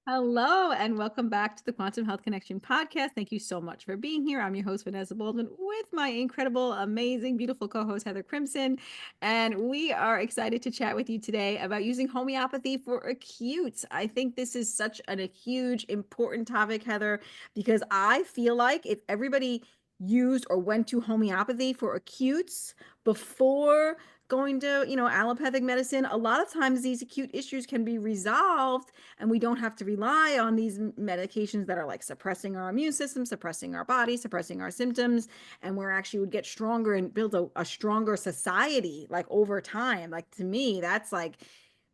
Hello and welcome back to the Quantum Health Connection podcast. Thank you so much for being here. I'm your host, Vanessa Baldwin, with my incredible, amazing, beautiful co host, Heather Crimson. And we are excited to chat with you today about using homeopathy for acutes. I think this is such a huge, important topic, Heather, because I feel like if everybody used or went to homeopathy for acutes before going to, allopathic medicine, a lot of times these acute issues can be resolved and we don't have to rely on these medications that are like suppressing our immune system, suppressing our body, suppressing our symptoms, and we're actually would get stronger and build a stronger society like over time. Like to me, that's like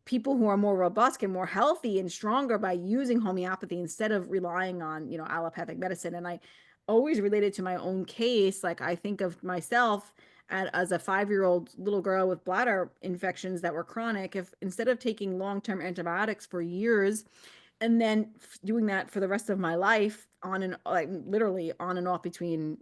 people who are more robust and more healthy and stronger by using homeopathy instead of relying on, allopathic medicine. And I always related to my own case. Like I think of myself as a 5-year-old little girl with bladder infections that were chronic, if instead of taking long-term antibiotics for years and then doing that for the rest of my life on and like literally on and off between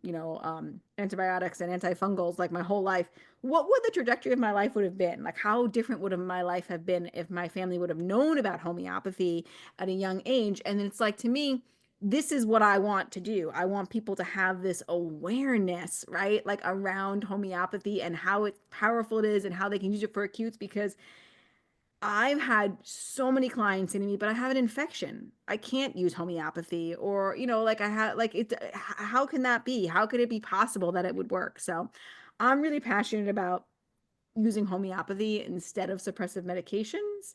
antibiotics and antifungals like my whole life, what would the trajectory of my life would have been? Like how different would have my life have been if my family would have known about homeopathy at a young age? And it's like, to me, this is what I want to do. I want people to have this awareness, right? Like around homeopathy and how powerful it is and how they can use it for acutes, because I've had so many clients saying to me, but I have an infection. I can't use homeopathy. Or, like I had, like, how can that be? How could it be possible that it would work? So I'm really passionate about using homeopathy instead of suppressive medications.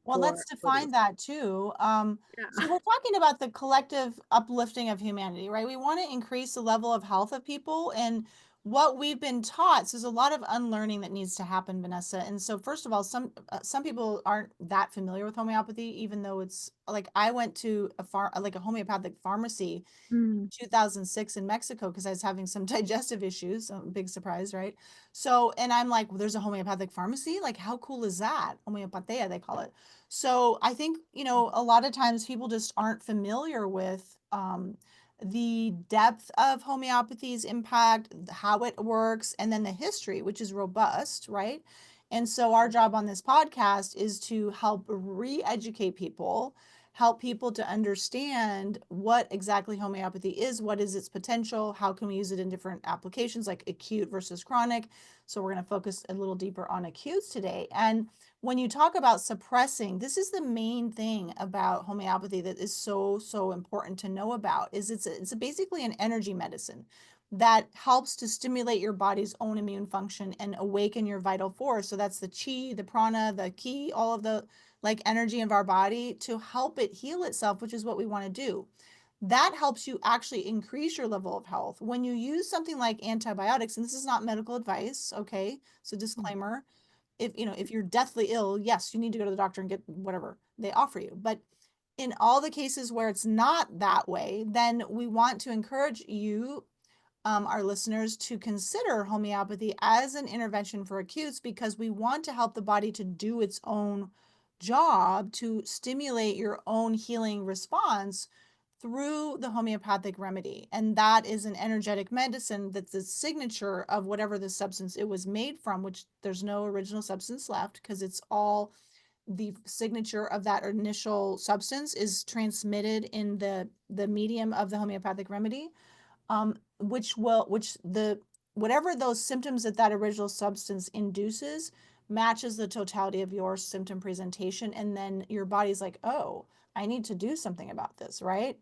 Well, let's For define these. that too. So Yeah. we're talking about the collective uplifting of humanity, right? We want to increase the level of health of people. And what we've been taught, so there's a lot of unlearning that needs to happen, Vanessa. And so, first of all, some people aren't that familiar with homeopathy, even though it's like I went to like a homeopathic pharmacy Mm. 2006 in Mexico because I was having some digestive issues. Big surprise, right? So, and I'm like, well, there's a homeopathic pharmacy. Like, how cool is that? Homeopathia, they call it. So, I think, a lot of times people just aren't familiar with the depth of homeopathy's impact, how it works, and then the history, which is robust, right? And so, our job on this podcast is to help re educate people, help people to understand what exactly homeopathy is, what is its potential, how can we use it in different applications like acute versus chronic. So we're going to focus a little deeper on acutes today. And when you talk about suppressing, this is the main thing about homeopathy that is so important to know about is it's basically an energy medicine that helps to stimulate your body's own immune function and awaken your vital force. So that's the chi, the prana, the ki, all of the like energy of our body to help it heal itself, which is what we want to do. That helps you actually increase your level of health. When you use something like antibiotics, and this is not medical advice, okay? So disclaimer, if you're deathly ill, yes, you need to go to the doctor and get whatever they offer you. But in all the cases where it's not that way, then we want to encourage you, our listeners, to consider homeopathy as an intervention for acutes because we want to help the body to do its own job to stimulate your own healing response through the homeopathic remedy. And that is an energetic medicine that's the signature of whatever the substance it was made from, which there's no original substance left because it's all the signature of that initial substance is transmitted in the medium of the homeopathic remedy, which the whatever those symptoms that that original substance induces matches the totality of your symptom presentation, and then your body's like, oh, I need to do something about this, right?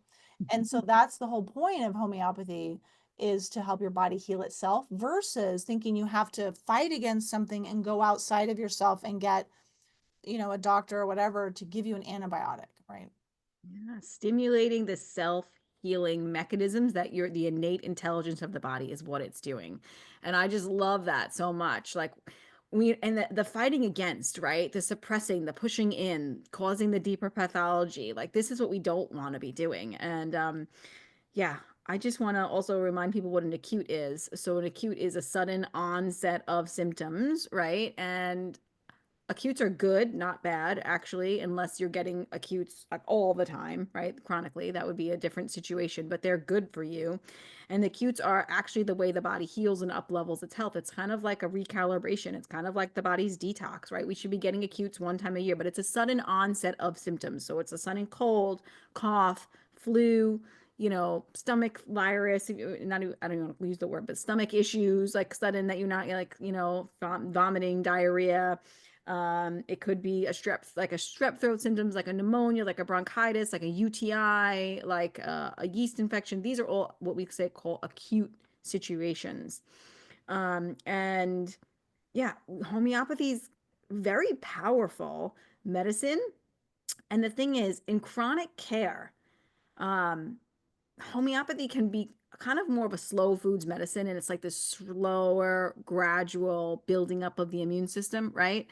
And so that's the whole point of homeopathy, is to help your body heal itself versus thinking you have to fight against something and go outside of yourself and get, a doctor or whatever to give you an antibiotic, right? Yeah, stimulating the self-healing mechanisms that the innate intelligence of the body is what it's doing. And I just love that so much. Like the fighting against, right? The suppressing, the pushing in, causing the deeper pathology. Like this is what we don't want to be doing. And yeah, I just want to also remind people what an acute is. So an acute is a sudden onset of symptoms, right? And acutes are good, not bad, actually, unless you're getting acutes like all the time, right? Chronically, that would be a different situation, but they're good for you. And the acutes are actually the way the body heals and up levels its health. It's kind of like a recalibration. It's kind of like the body's detox, right? We should be getting acutes one time a year, but it's a sudden onset of symptoms. So it's a sudden cold, cough, flu, stomach virus, not, I don't want to use the word, but stomach issues, like sudden that you're not like, vomiting, diarrhea. It could be like a strep throat symptoms, like a pneumonia, like a bronchitis, like a UTI, like a yeast infection. These are all what we say call acute situations. And yeah, homeopathy is very powerful medicine. And the thing is, in chronic care, um, homeopathy can be kind of more of a slow foods medicine, and it's like this slower, gradual building up of the immune system, right?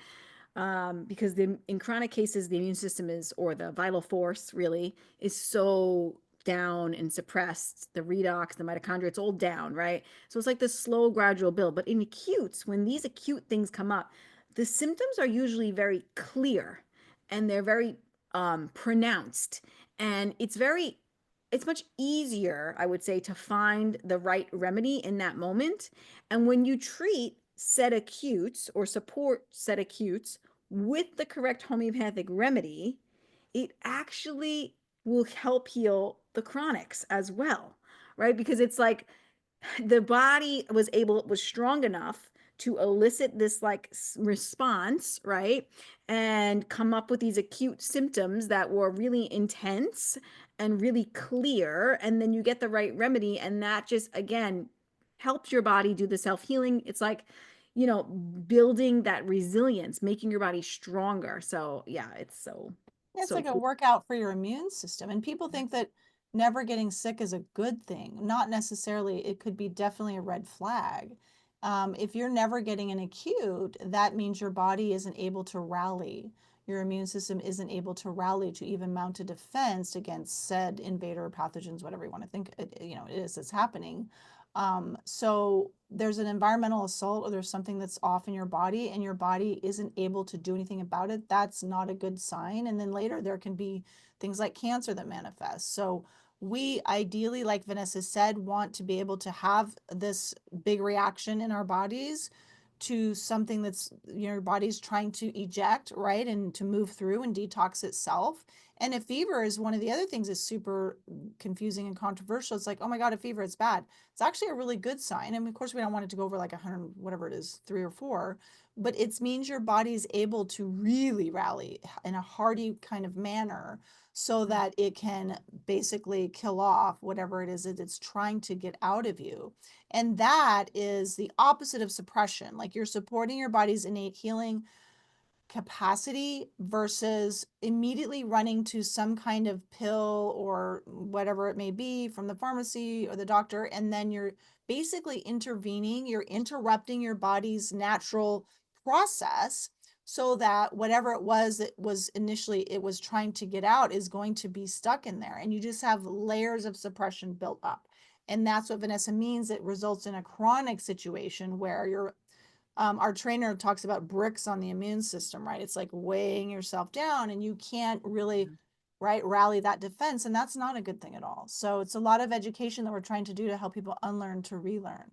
Because in chronic cases, the immune system is, or the vital force really, is so down and suppressed. The redox, the mitochondria, it's all down, right? So it's like this slow, gradual build. But in acutes, when these acute things come up, the symptoms are usually very clear and they're very pronounced. And it's much easier, I would say, to find the right remedy in that moment. And when you treat said acutes or support said acutes with the correct homeopathic remedy, it actually will help heal the chronics as well, right? Because it's like the body was strong enough to elicit this like response, right? And come up with these acute symptoms that were really intense and really clear. And then you get the right remedy. And that just, again, helps your body do the self healing. It's like, building that resilience, making your body stronger. So, yeah, it's so, It's so like a cool. workout for your immune system. And people think that never getting sick is a good thing. Not necessarily. It could be definitely a red flag. If you're never getting an acute, that means your body isn't able to rally. Your immune system isn't able to rally to even mount a defense against said invader pathogens, whatever you want to think it is that's happening. So there's an environmental assault or there's something that's off in your body and your body isn't able to do anything about it. That's not a good sign. And then later there can be things like cancer that manifest. So we ideally, like Vanessa said, want to be able to have this big reaction in our bodies to something that's your body's trying to eject, right? And to move through and detox itself. And a fever is one of the other things that's super confusing and controversial. It's like, oh my God, a fever, it's bad. It's actually a really good sign. And of course, we don't want it to go over like 100, whatever it is, 3 or 4, but it means your body's able to really rally in a hearty kind of manner so that it can basically kill off whatever it is that it's trying to get out of you. And that is the opposite of suppression. Like you're supporting your body's innate healing capacity versus immediately running to some kind of pill or whatever it may be from the pharmacy or the doctor. And then you're basically intervening, you're interrupting your body's natural process so that whatever it was that was initially it was trying to get out is going to be stuck in there. And you just have layers of suppression built up. And that's what Vanessa means. It results in a chronic situation where you're our trainer talks about bricks on the immune system, right? It's like weighing yourself down and you can't really, right, rally that defense. And that's not a good thing at all. So it's a lot of education that we're trying to do to help people unlearn to relearn.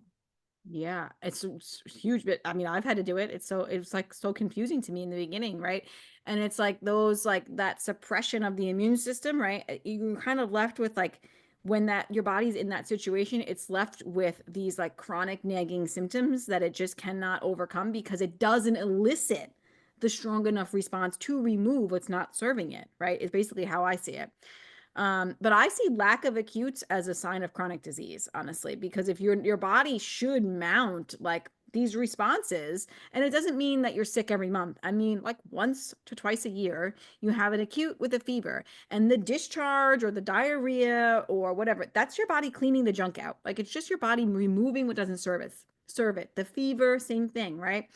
Yeah, it's huge, but I mean, I've had to do it. It's like so confusing to me in the beginning, right? And it's like those like that suppression of the immune system, right? You're kind of left with like when that your body's in that situation, it's left with these like chronic nagging symptoms that it just cannot overcome because it doesn't elicit the strong enough response to remove what's not serving it, right? It's basically how I see it. But I see lack of acutes as a sign of chronic disease, honestly, because if your body should mount like these responses, and it doesn't mean that you're sick every month. I mean, like once to twice a year, you have an acute with a fever, and the discharge or the diarrhea or whatever, that's your body cleaning the junk out. Like it's just your body removing what doesn't serve it. The fever, same thing, right?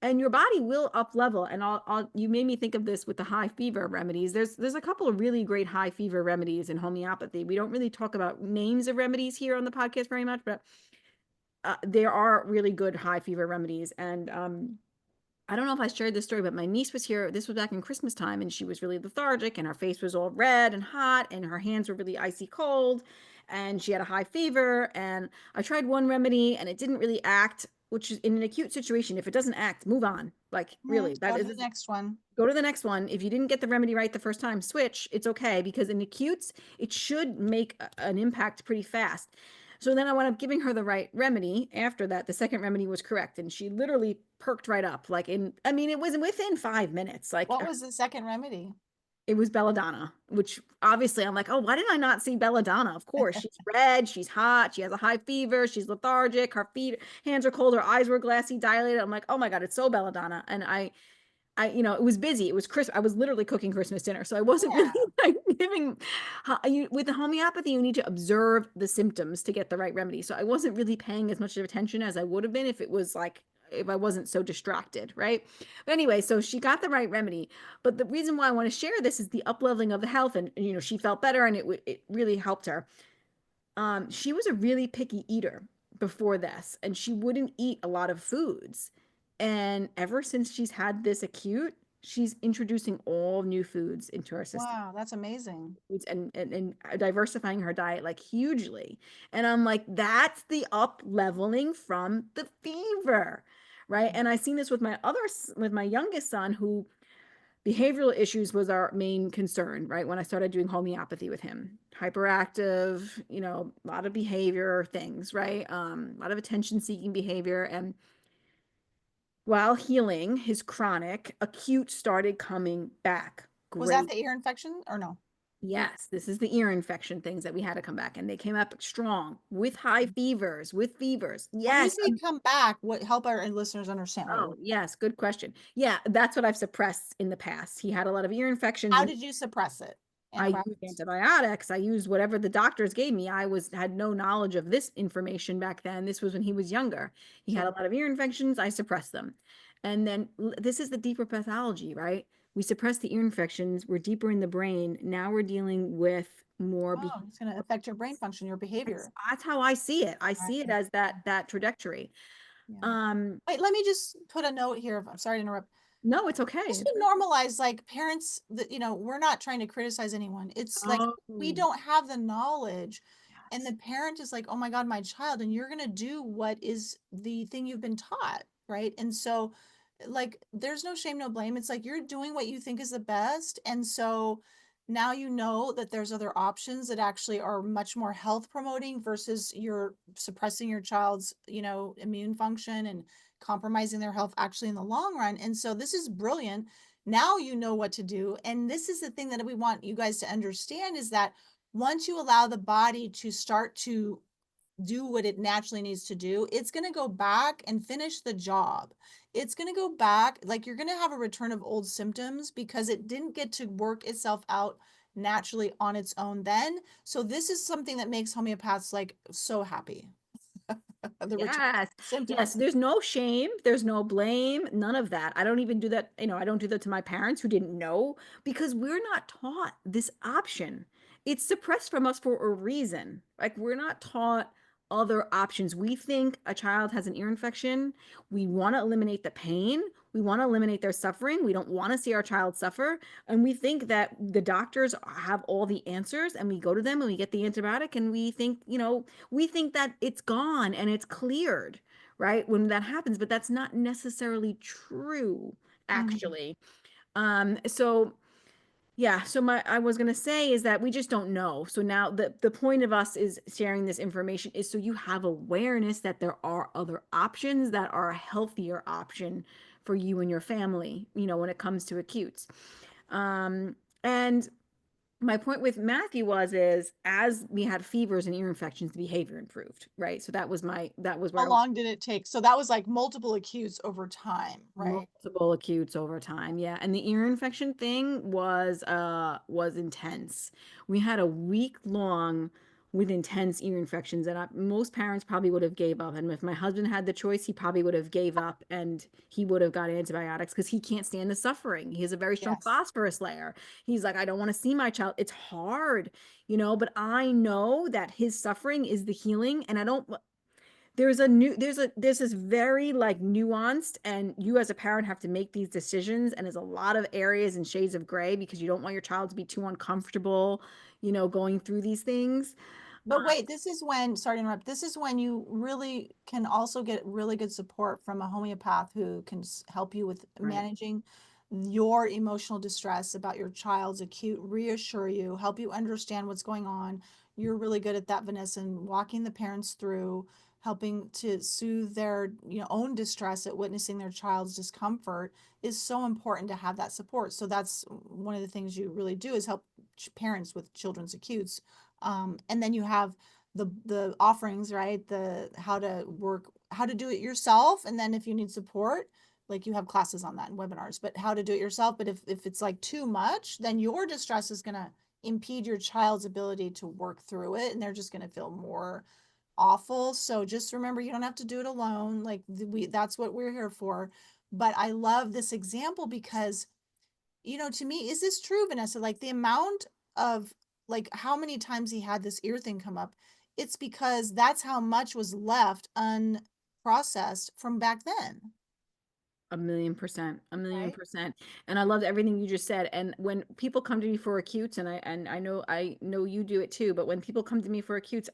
And your body will up level. And you made me think of this with the high fever remedies. There's a couple of really great high fever remedies in homeopathy. We don't really talk about names of remedies here on the podcast very much, but there are really good high fever remedies. And I don't know if I shared this story, but my niece was here. This was back in Christmas time, and she was really lethargic, and her face was all red and hot, and her hands were really icy cold, and she had a high fever. And I tried one remedy, and it didn't really act, which is in an acute situation. If it doesn't act, move on. Like, really, that Go to is the next one. go to the next one. If you didn't get the remedy right the first time, switch. It's okay because in acutes, it should make an impact pretty fast. So then I wound up giving her the right remedy. After that, the second remedy was correct, and she literally perked right up. Like I mean, it was within 5 minutes. Like What was the second remedy? it was belladonna, which obviously I'm like, oh, why did I not see belladonna? Of course, she's red, she's hot, she has a high fever, she's lethargic, her feet, hands are cold, her eyes were glassy, dilated. I'm like, oh my god, it's so belladonna, and it was busy. It was Chris. I was literally cooking Christmas dinner, so I wasn't really Yeah. like giving. With the homeopathy, you need to observe the symptoms to get the right remedy. So I wasn't really paying as much attention as I would have been if it was like if I wasn't so distracted, right? But anyway, so she got the right remedy. But the reason why I want to share this is the up leveling of the health, and she felt better, and it really helped her. She was a really picky eater before this, and she wouldn't eat a lot of foods. And ever since she's had this acute, she's introducing all new foods into her system, Wow, that's amazing. foods and diversifying her diet like hugely. And I'm like, that's the up leveling from the fever, right? And I seen this with with my youngest son, who behavioral issues was our main concern, right? When I started doing homeopathy with him, hyperactive, a lot of behavior things, right? A lot of attention seeking behavior. And while healing his chronic, acute started coming back. Was that Great. the ear infection or no? Yes, this is the ear infection things that we had to come back. And they came up strong with high fevers, with fevers. When you Yes. say come back, what help our listeners understand Oh, yes. Good question. Yeah, that's what I've suppressed in the past. He had a lot of ear infections how and did you suppress it? I used Antibiotics? antibiotics. I used whatever the doctors gave me. Had no knowledge of this information back then. This was when he was younger. He had a Sure. lot of ear infections. I suppressed them. And then this is the deeper pathology, right? We suppress the ear infections. We're deeper in the brain. Now we're dealing with more Oh, behavior. it's going to affect your brain function, your behavior. That's how I see it. I see it Right. as that trajectory. Yeah. Um, Wait, let me just put a note here. I'm sorry to interrupt. no, it's okay. Just to normalize, like parents that, we're not trying to criticize anyone. It's like Oh, we don't have the knowledge. And yes. the parent is like, oh my God, my child, and you're going to do what is the thing you've been taught. Right. And so, like, there's no shame, no blame. It's like you're doing what you think is the best. And so now you know that there's other options that actually are much more health promoting versus you're suppressing your child's, immune function and compromising their health actually in the long run. And so this is brilliant. Now you know what to do. And this is the thing that we want you guys to understand is that once you allow the body to start to do what it naturally needs to do, it's going to go back and finish the job. It's going to go back, like you're going to have a return of old symptoms because it didn't get to work itself out naturally on its own then. So this is something that makes homeopaths like so happy. The return Yes. of symptoms. Yes. There's no shame. There's no blame. None of that. I don't even do that. I don't do that to my parents who didn't know because we're not taught this option. It's suppressed from us for a reason. Like we're not taught other options. We think a child has an ear infection. We want to eliminate the pain. We want to eliminate their suffering. We don't want to see our child suffer. And we think that the doctors have all the answers and we go to them and we get the antibiotic and we think that it's gone and it's cleared, right? When that happens, but that's not necessarily true, Mhm. actually. So yeah, so my I was gonna say is that we just don't know. So now the point of us is sharing this information is so you have awareness that there are other options that are a healthier option for you and your family, when it comes to acutes. And my point with Matthew was as we had fevers and ear infections, the behavior improved, right? So that was where How I was long did it take? So that was like multiple acutes over time, right? multiple acutes over time. Yeah. And the ear infection thing was intense. We had a week long with intense ear infections and most parents probably would have gave up. And if my husband had the choice, he probably would have gave up and he would have got antibiotics because he can't stand the suffering. He has a very strong Yes. phosphorus layer. He's like, I don't want to see my child. It's hard, but I know that his suffering is the healing and I don't there's this very like nuanced, and you as a parent have to make these decisions, and there's a lot of areas and shades of gray because you don't want your child to be too uncomfortable, going through these things. But wait, this is when, sorry to interrupt, this is when you really can also get really good support from a homeopath who can help you with Right. managing your emotional distress about your child's acute, reassure you, help you understand what's going on. You're really good at that, Vanessa, and walking the parents through, helping to soothe their, own distress at witnessing their child's discomfort is so important to have that support. So that's one of the things you really do is help parents with children's acutes. And then you have the offerings, right? The how to work, how to do it yourself, and then if you need support, like you have classes on that and webinars. But how to do it yourself. But if it's like too much, then your distress is gonna impede your child's ability to work through it, and they're just gonna feel more awful. So just remember, you don't have to do it alone. Like that's what we're here for. But I love this example because to me, is this true, Vanessa? Like the amount of like how many times he had this ear thing come up, it's because that's how much was left unprocessed from back then, 1,000,000%, a million right? percent. And I loved everything you just said. And when people come to me for acutes, and I know you do it too, but when people come to me for acutes,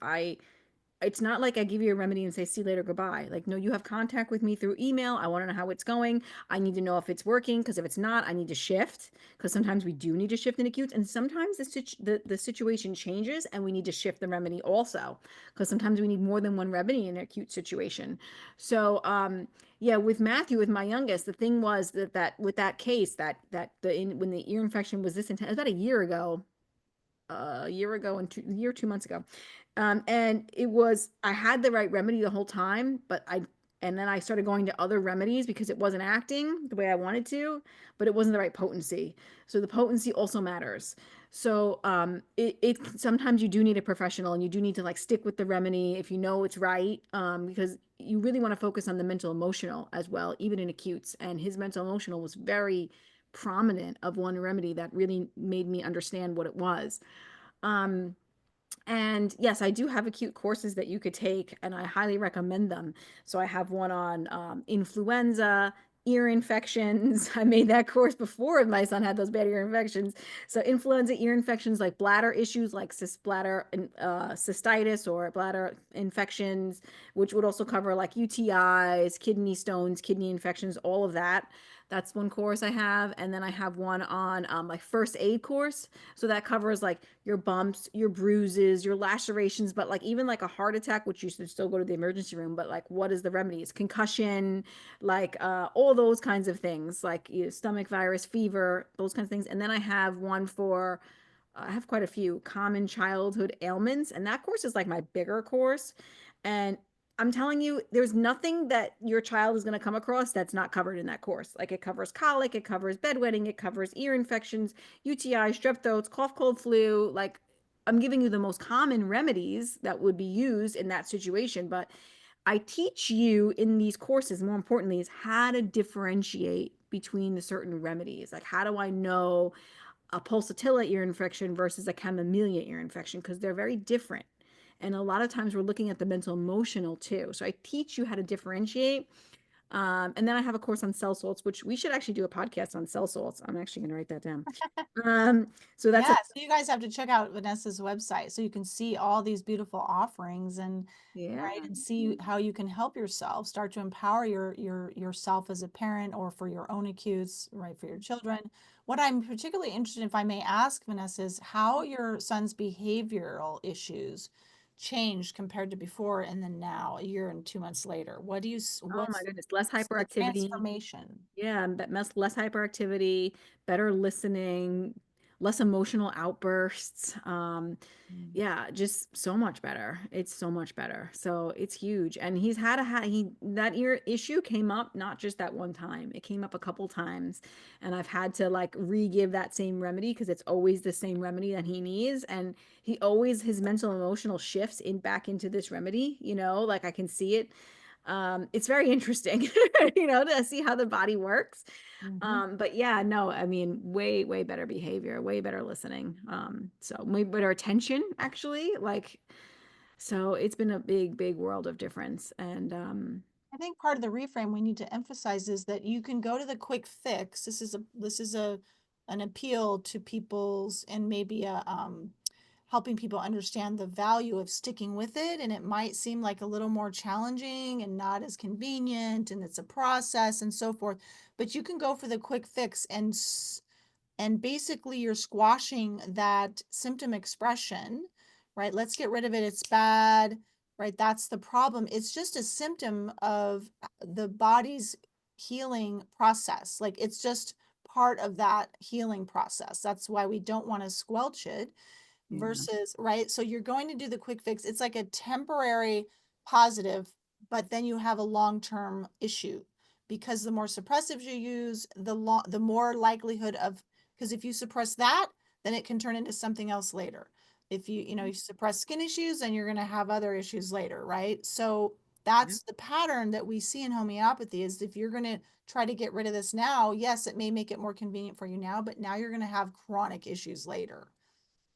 it's not like I give you a remedy and say, see you later, goodbye. Like, no, you have contact with me through email. I want to know how it's going. I need to know if it's working, because if it's not, I need to shift. Because sometimes we do need to shift in acutes. And sometimes the situation changes and we need to shift the remedy also. Because sometimes we need more than one remedy in an acute situation. So, yeah, with Matthew, with my youngest, the thing was that with that case, when the ear infection was this intense, about a year ago and 2 months ago. And I had the right remedy the whole time, and then I started going to other remedies because it wasn't acting the way I wanted to, but it wasn't the right potency. So the potency also matters. So it sometimes you do need a professional, and you do need to like stick with the remedy if you know it's right, because you really want to focus on the mental emotional as well, even in acutes. And his mental emotional was very prominent of one remedy that really made me understand what it was. Um, and yes, I do have acute courses that you could take, and I highly recommend them. So I have one on influenza, ear infections. I made that course before my son had those bad ear infections. So influenza, ear infections, like bladder issues, like bladder cystitis or bladder infections, which would also cover like UTIs, kidney stones, kidney infections, all of that. That's one course I have. And then I have one on like first aid course. So that covers like your bumps, your bruises, your lacerations, but like even like a heart attack, which you should still go to the emergency room, but like what is the remedies? Concussion, like all those kinds of things, like stomach virus, fever, those kinds of things. And then I have one for I have quite a few common childhood ailments, and that course is like my bigger course. And I'm telling you, there's nothing that your child is going to come across that's not covered in that course. Like it covers colic, it covers bedwetting, it covers ear infections, UTI, strep throats, cough, cold, flu. Like I'm giving you the most common remedies that would be used in that situation. But I teach you in these courses, more importantly, is how to differentiate between the certain remedies. Like, how do I know a pulsatilla ear infection versus a camellia ear infection? Because they're very different. And a lot of times we're looking at the mental emotional too. So I teach you how to differentiate. And then I have a course on cell salts, which we should actually do a podcast on cell salts. I'm actually going to write that down. So that's Yeah, a, so you guys have to check out Vanessa's website so you can see all these beautiful offerings and yeah. right and see how you can help yourself start to empower yourself as a parent or for your own acutes, right, for your children. What I'm particularly interested in, if I may ask, Vanessa, is how your son's behavioral issues changed compared to before and then now, a year and 2 months later. Oh my What's goodness. Less the hyperactivity. transformation? Yeah, less hyperactivity, better listening, less emotional outbursts. Mm. Yeah, just so much better. It's so much better. So it's huge. And he's had he that ear issue came up not just that one time. It came up a couple times. And I've had to like re-give that same remedy because it's always the same remedy that he needs. And he always his mental emotional shifts in back into this remedy, like I can see it. It's very interesting, to see how the body works. Mhm. But yeah, no, I mean, way, way better behavior, way better listening. So way better attention, actually. Like, So it's been a big, big world of difference. And I think part of the reframe we need to emphasize is that you can go to the quick fix. This is a an appeal to people's and maybe a helping people understand the value of sticking with it. And it might seem like a little more challenging and not as convenient, and it's a process and so forth. But you can go for the quick fix and basically you're squashing that symptom expression, right? Let's get rid of it. It's bad, right? That's the problem. It's just a symptom of the body's healing process. Like it's just part of that healing process. That's why we don't want to squelch it yeah, versus, right? So you're going to do the quick fix. It's like a temporary positive, but then you have a long-term issue because the more suppressives you use, the more likelihood of, because if you suppress that, then it can turn into something else later. If you suppress skin issues, then you're going to have other issues later, right? So yeah, that's the pattern that we see in homeopathy is if you're going to try to get rid of this now, yes, it may make it more convenient for you now, but now you're going to have chronic issues later.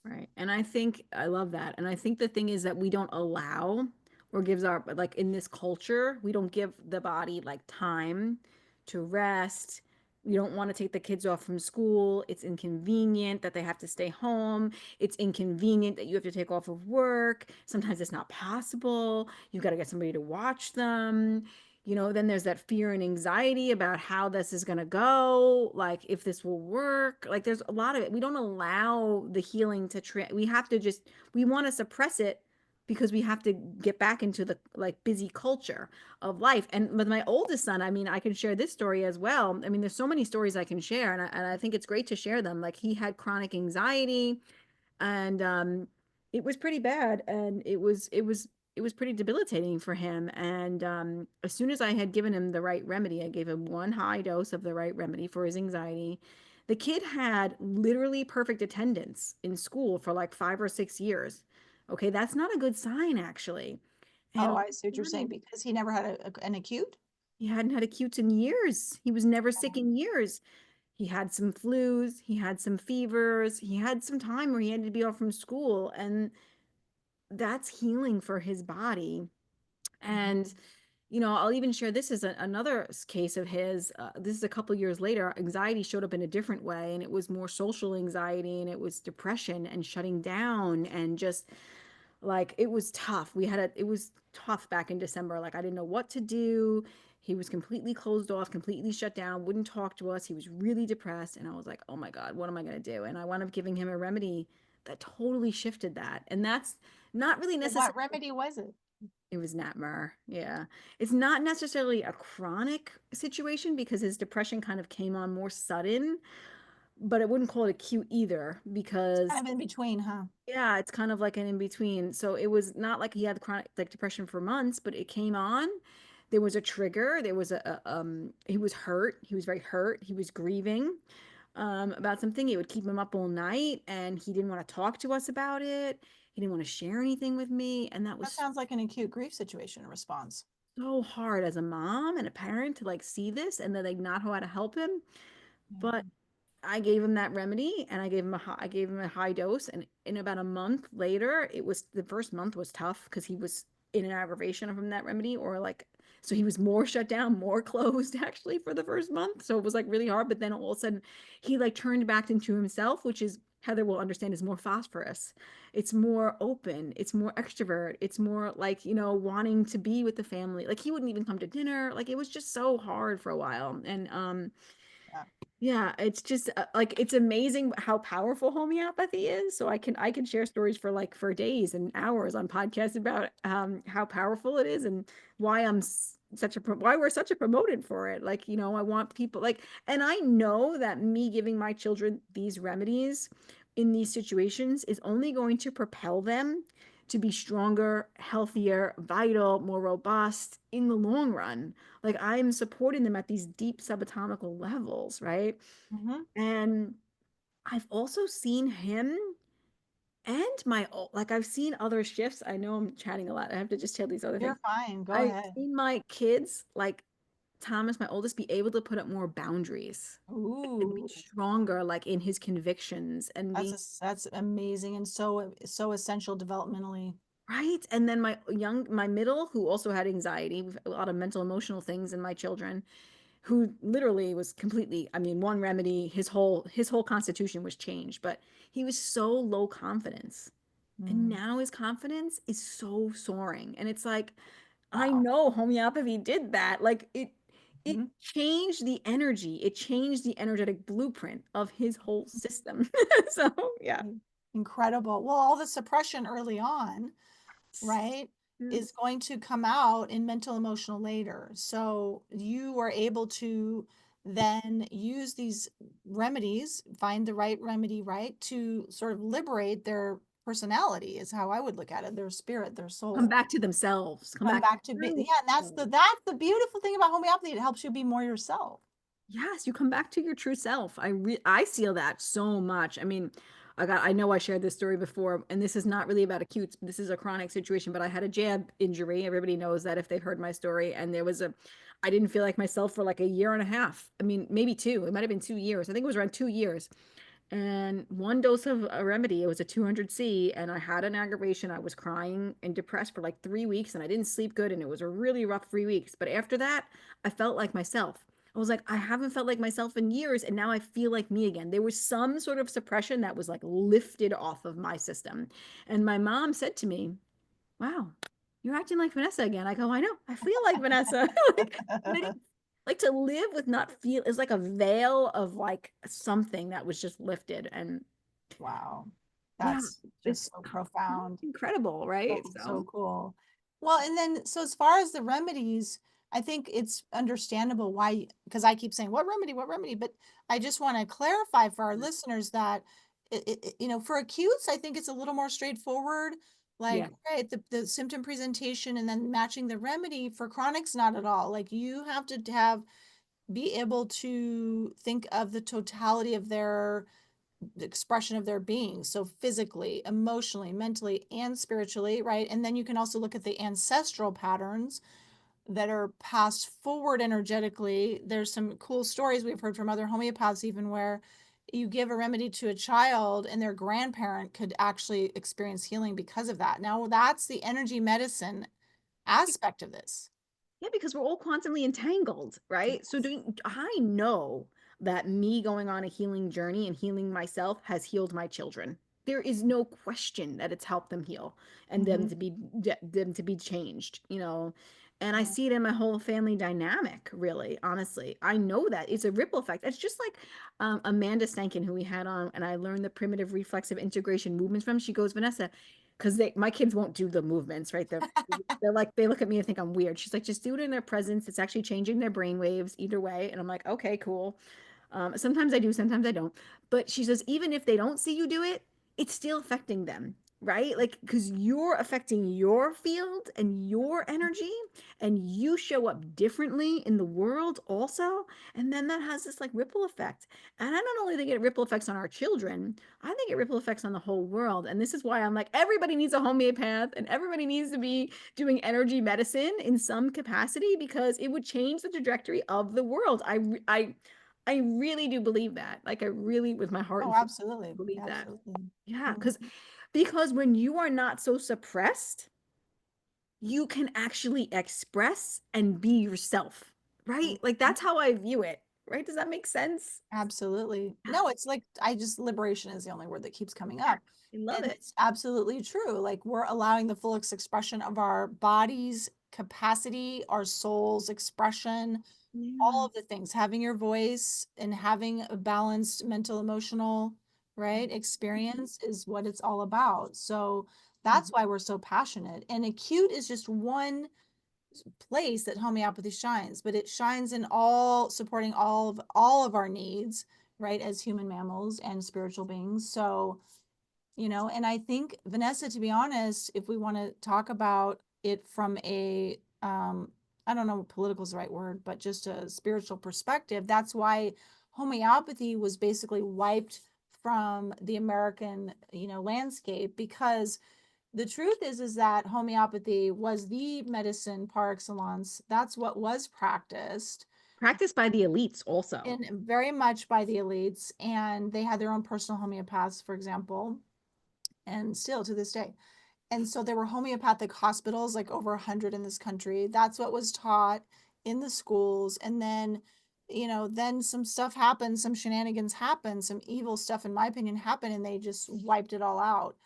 right. And I think I love that. And I think the thing is that we don't allow or gives our, like in this culture, we don't give the body like time to rest. We don't want to take the kids off from school. It's inconvenient that they have to stay home. It's inconvenient that you have to take off of work. Sometimes it's not possible. You got to get somebody to watch them. Then there's that fear and anxiety about how this is going to go, like if this will work. Like there's a lot of it. We don't allow the healing we have to just, we want to suppress it because we have to get back into the like busy culture of life. And with my oldest son, I mean, I can share this story as well. I mean, there's so many stories I can share, and I think it's great to share them. Like he had chronic anxiety, and it was pretty bad, and it was pretty debilitating for him. And as soon as I had given him the right remedy, I gave him one high dose of the right remedy for his anxiety. The kid had literally perfect attendance in school for like 5 or 6 years. Okay, that's not a good sign, actually. And Oh, all of I see what a you're saying sudden, because he never had an acute. he hadn't had acutes in years. He was never sick in years. He had some flus, he had some fevers, he had some time where he had to be off from school, and that's healing for his body. And I'll even share this as another case of his. This is a couple years later. Anxiety showed up in a different way, and it was more social anxiety, and it was depression and shutting down, and just like it was tough. It was tough back in December. Like I didn't know what to do. He was completely closed off, completely shut down, wouldn't talk to us. He was really depressed. And I was like, oh my God, what am I going to do? And I wound up giving him a remedy that totally shifted that. And that's not really Well, what necessarily, remedy was it? it was Natmer. Yeah. It's not necessarily a chronic situation because his depression kind of came on more sudden, but I wouldn't call it acute either It's because kind of in between, huh? yeah, it's kind of like an in between. So it was not like he had chronic like depression for months, but it came on. There was a trigger. There was he was hurt. He was very hurt. He was grieving about something. It would keep him up all night, and he didn't want to talk to us about it. He didn't want to share anything with me, and that That was sounds like an acute grief situation response. so hard as a mom and a parent to like see this and then like not know how to help him. But Yeah. I gave him that remedy, and I gave him a high dose, and in about a month later, it was the first month was tough because he was in an aggravation from that remedy, or like so he was more shut down, more closed actually for the first month. So it was like really hard, but then all of a sudden he like turned back into himself, which is Heather will understand is more phosphorus. It's more open, it's more extrovert, it's more like, wanting to be with the family. Like he wouldn't even come to dinner. Like it was just so hard for a while. And Yeah. yeah, it's just like it's amazing how powerful homeopathy is. So I can share stories for like for days and hours on podcasts about how powerful it is and why why we're such a promoted for it. Like, I want people like, and I know that me giving my children these remedies in these situations is only going to propel them to be stronger, healthier, vital, more robust in the long run. Like I'm supporting them at these deep subatomical levels, right? Hmm. And I've also seen him and like I've seen other shifts. I know I'm chatting a lot. I have to just tell these other You're things. fine. Go I've ahead. seen my kids, like Thomas, my oldest, be able to put up more boundaries and be Ooh, stronger, like in his convictions and being that's amazing and so essential developmentally. right? And then my middle, who also had anxiety, a lot of mental emotional things in my children, who literally was completely, I mean, one remedy, his whole constitution was changed, but he was so low confidence. And Mm, now his confidence is so soaring. And it's like, I wow. know homeopathy did that. Like it Mhm. changed the energy. It changed the energetic blueprint of his whole system. So yeah. Incredible. Well, all the suppression early on, right, is Yes. going to come out in mental emotional later. So you are able to then use these remedies, find the right remedy, right, to sort of liberate their personality, is how I would look at it, their spirit, their Come soul. back to themselves. Come Come back to back to be, true yeah, and self. that's the beautiful thing about homeopathy. It helps you be more yourself. Yes, you come back to your true self. I feel that so much. I mean, I know I shared this story before, and this is not really about acutes. This is a chronic situation, but I had a jab injury. Everybody knows that if they've heard my story. And I didn't feel like myself for like a year and a half. I mean, maybe two. It might have been 2 years. I think it was around 2 years. And one dose of a remedy, it was a 200C, and I had an aggravation. I was crying and depressed for like 3 weeks, and I didn't sleep good, and it was a really rough 3 weeks. But after that, I felt like myself. I was like, I haven't felt like myself in years, and now I feel like me again. There was some sort of suppression that was like lifted off of my system. And my mom said to me, wow, you're acting like Vanessa again. I go, I know, I feel like Vanessa. Like, like to live with not feel is like a veil of like something that was just lifted. And Wow. yeah, That's just it's so profound. incredible, So, right? So so cool. Well, and then, so as far as the remedies, I think it's understandable why, because I keep saying, what remedy? But I just want to clarify for our listeners that, for acutes, I think it's a little more straightforward. Like, yeah, right, the symptom presentation and then matching the remedy. For chronics, not at all. Like, you have to be able to think of the totality of their the expression of their being. So physically, emotionally, mentally, and spiritually, right? And then you can also look at the ancestral patterns that are passed forward energetically. There's some cool stories we've heard from other homeopaths, even where you give a remedy to a child and their grandparent could actually experience healing because of that. Now, that's the energy medicine aspect of this. yeah, because we're all constantly entangled, right? So Yes. I know that me going on a healing journey and healing myself has healed my children. There is no question that it's helped them heal and Mm-hmm. them to be changed, you know. And I Yeah. see it in my whole family dynamic, really, honestly. I know that it's a ripple effect. It's just like Amanda Stankin, who we had on, and I learned the primitive reflexive integration movements from. She goes, Vanessa, because my kids won't do the movements, right? They're like, they look at me and think I'm weird. She's like, just do it in their presence. It's actually changing their brain waves either way. And I'm like, okay, cool. Sometimes I do, sometimes I don't. But she says, even if they don't see you do it, it's still affecting them, right? Like, because you're affecting your field and your energy, and you show up differently in the world also. And then that has this like ripple effect. And I not only think it ripple effects on our children, I think it ripple effects on the whole world. And this is why I'm like, everybody needs a homeopath and everybody needs to be doing energy medicine in some capacity because it would change the trajectory of the world. I really do believe that. Like I really, with my heart Oh, and soul, absolutely. believe that. Absolutely. Yeah, Mhm. because when you are not so suppressed, you can actually express and be yourself, right? Like Mhm. that's how I view it, right? Does that make sense? Absolutely. Yeah, No, it's like I just liberation is the only word that keeps coming yeah, up. I love And it. it's absolutely true. Like we're allowing the fullest expression of our body's capacity, our soul's expression, all Yeah. of the things, having your voice and having a balanced mental, emotional, right, experience is what it's all about. So that's Mhm. why we're so passionate. And acute is just one place that homeopathy shines, but it shines in all supporting all of our needs, right, as human mammals and spiritual beings. So, and I think Vanessa, to be honest, if we want to talk about it from a I don't know if political is the right word, but just a spiritual perspective, that's why homeopathy was basically wiped from the American, landscape because the truth is that homeopathy was the medicine par excellence. That's what was practiced Practiced by the elites also. and very much by the elites, and they had their own personal homeopaths, for example, and still to this day. And so there were homeopathic hospitals, like over 100 in this country. That's what was taught in the schools. And then, then some stuff happened, some shenanigans happened, some evil stuff, in my opinion, happened, and they just wiped it all out.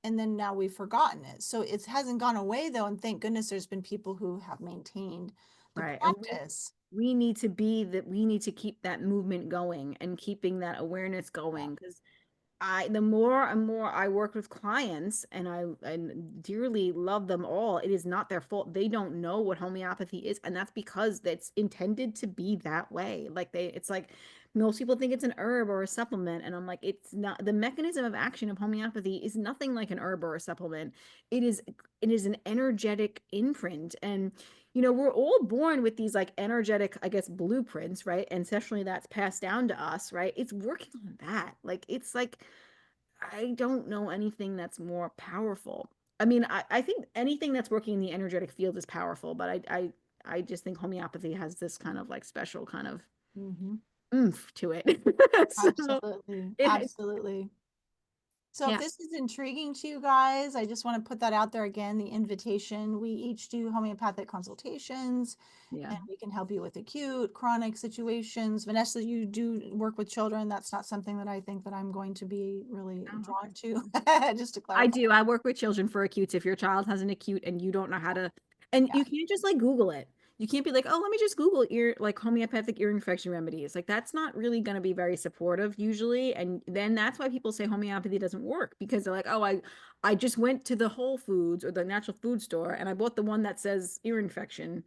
And then now we've forgotten it. So it hasn't gone away though. And thank goodness there's been people who have maintained the Right. And practice. we need to be that we need to keep that movement going and keeping that awareness Yeah. going because the more and more I work with clients and I dearly love them all, it is not their fault. They don't know what homeopathy is, and that's because it's intended to be that way. It's like most people think it's an herb or a supplement, and I'm like, it's not. The mechanism of action of homeopathy is nothing like an herb or a supplement. It is it is an energetic imprint, and we're all born with these like energetic, I guess, blueprints, right? Ancestrally, that's passed down to us, right? It's working on that. Like, it's like, I don't know anything that's more powerful. I mean, I think anything that's working in the energetic field is powerful, but I just think homeopathy has this kind of like special kind of Hmm. oomph to it. So Absolutely. it, Absolutely. So if yeah, this is intriguing to you guys, I just want to put that out there again, the invitation. We each do homeopathic consultations yeah. and we can help you with acute, chronic situations. Vanessa, you do work with children. That's not something that I think that I'm going to be really Oh, drawn to, okay. just to I clarify. do. I work with children for acutes. If your child has an acute and you don't know how to, and Yeah. you can't just like Google it. You can't be like, oh, let me just Google ear, like homeopathic ear infection remedies. Like that's not really going to be very supportive usually. And then that's why people say homeopathy doesn't work because they're like, oh, I just went to the Whole Foods or the natural food store and I bought the one that says ear infection.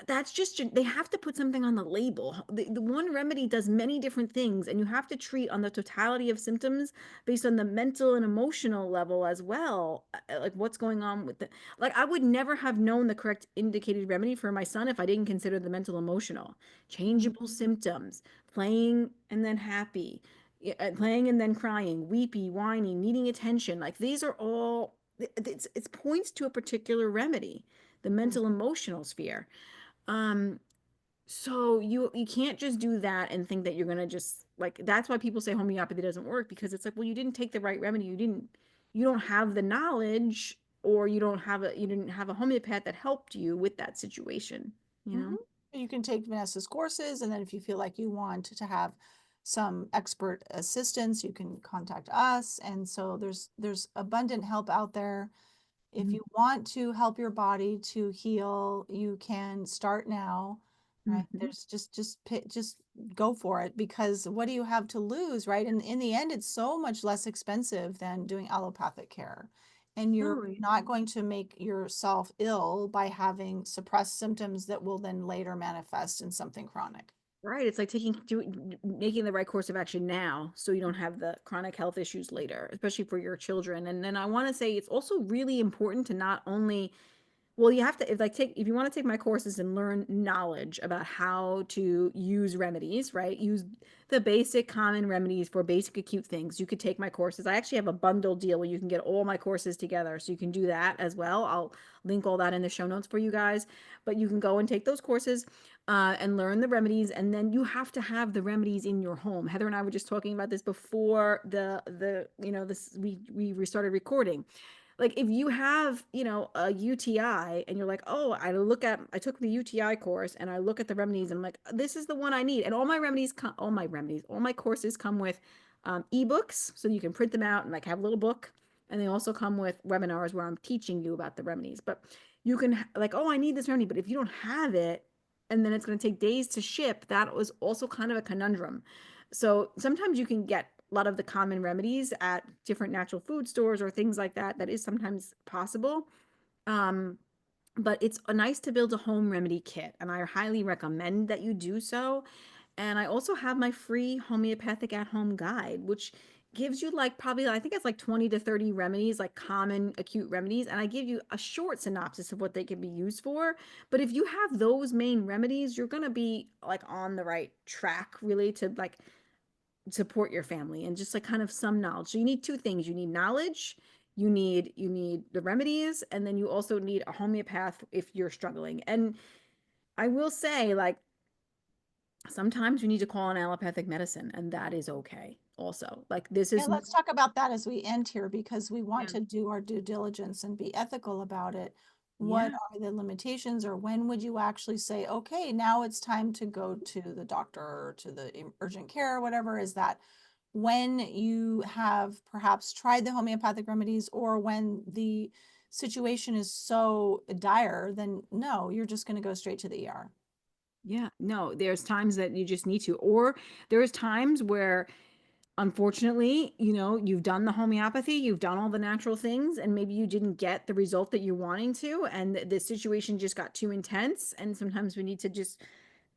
That's just they have to put something on the label. The one remedy does many different things, and you have to treat on the totality of symptoms based on the mental and emotional level as well. Like what's going on with the like I would never have known the correct indicated remedy for my son if I didn't consider the mental emotional Mhm. changeable symptoms, playing and then happy, playing and then crying, weepy, whiny, needing attention. Like these are all it's points to a particular remedy, the mental emotional sphere. um, so you can't just do that and think that you're gonna just like that's why people say homeopathy doesn't work because it's like, well, you didn't take the right remedy. You don't have the knowledge or you didn't have a homeopath that helped you with that situation, you Mhm. know? You can take Vanessa's courses, and then if you feel like you want to have some expert assistance, you can contact us. And so there's abundant help out there. If Mhm. you want to help your body to heal, you can start now, right? Mhm. There's just go for it because what do you have to lose, right? And in the end, it's so much less expensive than doing allopathic care. And you're Oh, yeah. not going to make yourself ill by having suppressed symptoms that will then later manifest in something chronic. Right. It's like making the right course of action now so you don't have the chronic health issues later, especially for your children. And then I want to say it's also really important to not only well, you have to if you want to take my courses and learn knowledge about how to use remedies, right? Use the basic common remedies for basic acute things. You could take my courses. I actually have a bundle deal where you can get all my courses together. So you can do that as well. I'll link all that in the show notes for you guys. But you can go and take those courses and learn the remedies. And then you have to have the remedies in your home. Heather and I were just talking about this before this we started recording. Like if you have, a UTI and you're like, oh, I took the UTI course and I look at the remedies and I'm like, this is the one I need. And all my courses come with ebooks so you can print them out and like have a little book. And they also come with webinars where I'm teaching you about the remedies. But you can like, oh, I need this remedy. But if you don't have it, and then it's going to take days to ship, that was also kind of a conundrum. So sometimes you can get a lot of the common remedies at different natural food stores or things like that. That is sometimes possible. Um, but it's nice to build a home remedy kit, and I highly recommend that you do so. And I also have my free homeopathic at home guide, which gives you like probably, I think it's like 20 to 30 remedies, like common acute remedies. And I give you a short synopsis of what they can be used for. But if you have those main remedies, you're going to be like on the right track really to like support your family and just like kind of some knowledge. So you need two things. You need knowledge, you need the remedies, and then you also need a homeopath if you're struggling. And I will say like sometimes you need to call an allopathic medicine and that is okay. also. Like this Yeah, is let's talk about that as we end here because we want yeah, to do our due diligence and be ethical about it. What yeah, are the limitations, or when would you actually say, okay, now it's time to go to the doctor or to the urgent care or whatever? Is that when you have perhaps tried the homeopathic remedies, or when the situation is so dire, then no, you're just going to go straight to the ER. yeah. No, there's times that you just need to, or there's times where unfortunately, you've done the homeopathy, you've done all the natural things, and maybe you didn't get the result that you're wanting to, and the situation just got too intense. And sometimes we need to just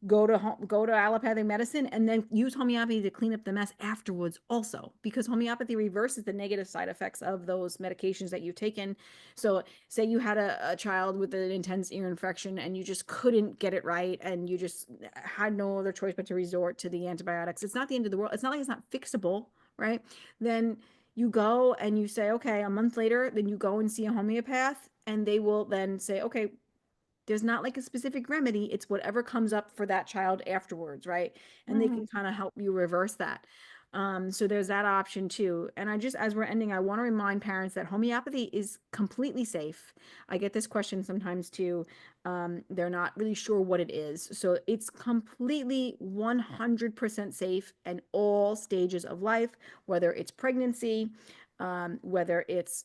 go to allopathic medicine and then use homeopathy to clean up the mess afterwards also, because homeopathy reverses the negative side effects of those medications that you've taken. So say you had a child with an intense ear infection and you just couldn't get it right, and you just had no other choice but to resort to the antibiotics. It's not the end of the world. It's not like it's not fixable, right? Then you go and you say, okay, a month later, then you go and see a homeopath, and they will then say, okay, there's not like a specific remedy. It's whatever comes up for that child afterwards, right? And they can Mhm. kind of help you reverse that. So there's that option too. And I just, as we're ending, I want to remind parents that homeopathy is completely safe. I get this question sometimes too. They're not really sure what it is. So it's completely 100% safe in all stages of life, whether it's pregnancy, whether it's,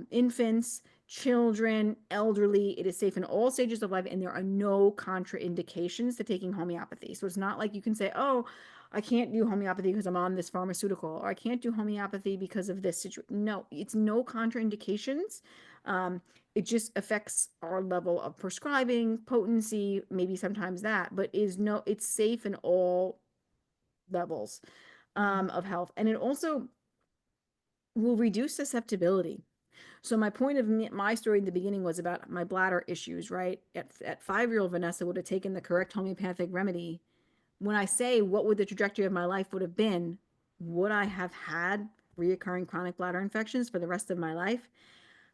infants, children, elderly. It is safe in all stages of life, and there are no contraindications to taking homeopathy. So it's not like you can say, oh, I can't do homeopathy because I'm on this pharmaceutical, or I can't do homeopathy because of this situation. No, it's no contraindications. It just affects our level of prescribing, potency, maybe sometimes that, but it's safe in all levels Mhm. of health. And it also will reduce susceptibility. So my point of my story in the beginning was about my bladder issues, right? At 5-year-old Vanessa would have taken the correct homeopathic remedy. When I say what would the trajectory of my life would have been, would I have had reoccurring chronic bladder infections for the rest of my life?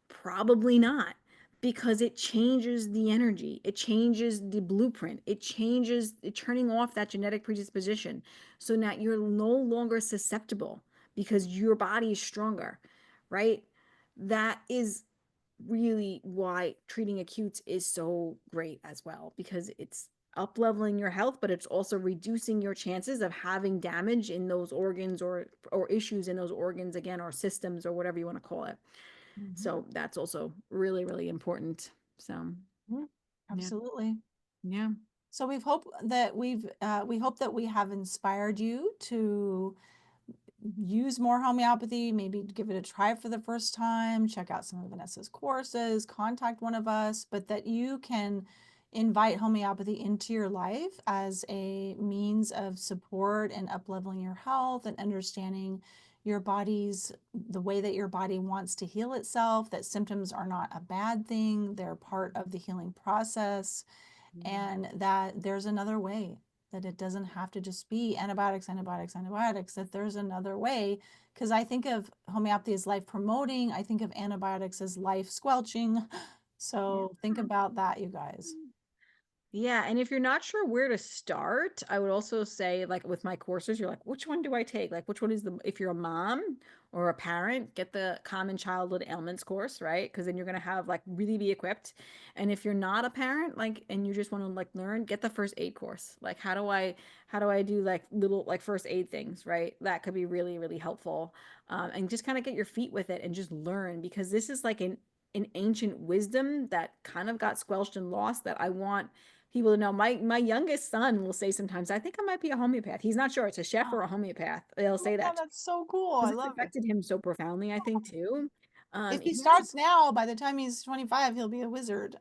Probably not, because it changes the energy, it changes the blueprint, it changes turning off that genetic predisposition. So now you're no longer susceptible because your body is stronger, right? That is really why treating acutes is so great as well, because it's up leveling your health, but it's also reducing your chances of having damage in those organs, or issues in those organs again, or systems, or whatever you want to call it. Mhm. So that's also really, really important. So Mhm. yeah, Absolutely. yeah, So we hope that we have inspired you to use more homeopathy, maybe give it a try for the first time, check out some of Vanessa's courses, contact one of us, but that you can invite homeopathy into your life as a means of support and upleveling your health and understanding your body's the way that your body wants to heal itself, that symptoms are not a bad thing, they're part of the healing process, yeah, and that there's another way, that it doesn't have to just be antibiotics, antibiotics, antibiotics, that there's another way. Because I think of homeopathy as life promoting, I think of antibiotics as life squelching. yeah. So think about that, you guys. Yeah, and if you're not sure where to start, I would also say, like with my courses, you're like, which one do I take? Like, which one is if you're a mom or a parent, get the Common Childhood Ailments course, right? Because then you're gonna have like really be equipped. And if you're not a parent, like, and you just want to like learn, get the first aid course. Like, how do I do like little like first aid things, right? That could be really, really helpful. And just kind of get your feet with it and just learn, because this is like an ancient wisdom that kind of got squelched and lost, that I want people to know. My youngest son will say sometimes, I think I might be a homeopath. He's not sure it's a chef Oh, or a homeopath. They'll oh my say God, that that's so cool. I because it's love it. affected him so profoundly, I think too. If he He has starts now, by the time he's 25, he'll be a wizard.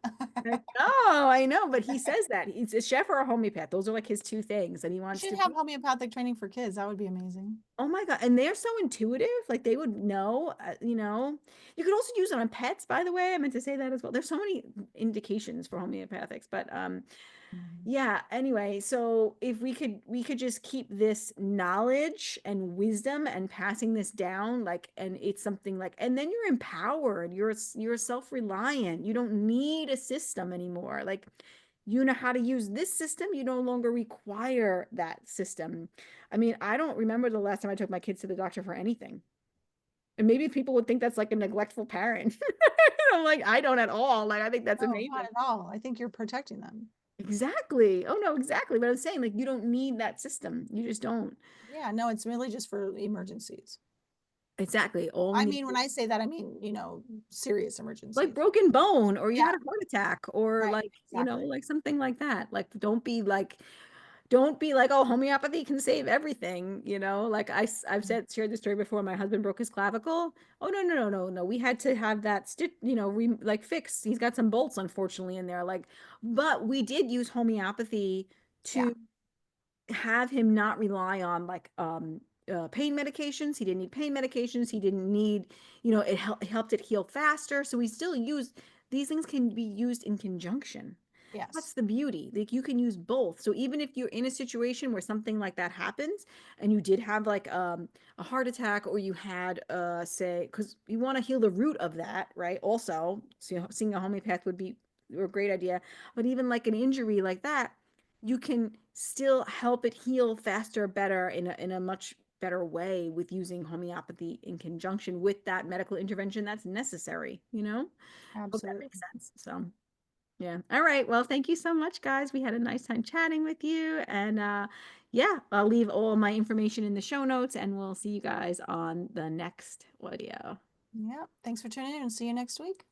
I know, but he says that he's a chef or a homeopath. Those are like his two things, and he You wants should to have be. homeopathic training for kids. That would be amazing. Oh my God. And they're so intuitive. Like they would know, You could also use it on pets, by the way. I meant to say that as well. There's so many indications for homeopathics, but Mhm. yeah, anyway, so if we could just keep this knowledge and wisdom and passing this down, like, and it's something like, and then you're empowered, you're self-reliant. You don't need a system anymore. Like you know how to use this system, you no longer require that system. I mean, I don't remember the last time I took my kids to the doctor for anything. And maybe people would think that's like a neglectful parent. I'm like, I don't at all. Like, I think that's No, not amazing. at all. I think you're protecting them. Exactly. Oh no, exactly. But I'm saying, like, you don't need that system. You just don't. Yeah, no, it's really just for emergencies. Exactly. All I need mean, when I say that, I mean, serious like emergencies. broken bone, or you Yeah, had a heart attack, or right, like, exactly. like something like that. Like, don't be like, oh, homeopathy can save everything, like I've shared this story before. My husband broke his clavicle. Oh, no, no, no, no, no, we had to have that stitch, like fixed. He's got some bolts unfortunately in there, like, but we did use homeopathy Yeah, to have him not rely on like pain medications. He didn't need pain medications. He didn't need, it helped it heal faster. So we still use these things can be used in conjunction. yes, That's the beauty. Like, you can use both. So even if you're in a situation where something like that happens and you did have like a heart attack, or you had say, because you want to heal the root of that, right? Also, so seeing a homeopath would be a great idea. But even like an injury like that, you can still help it heal faster, better, in a much better way with using homeopathy in conjunction with that medical intervention that's necessary, Hope that makes absolutely. sense. So, yeah. All right. Well, thank you so much, guys. We had a nice time chatting with you. And yeah, I'll leave all my information in the show notes, and we'll see you guys on the next video. Yeah, thanks for tuning in and see you next week.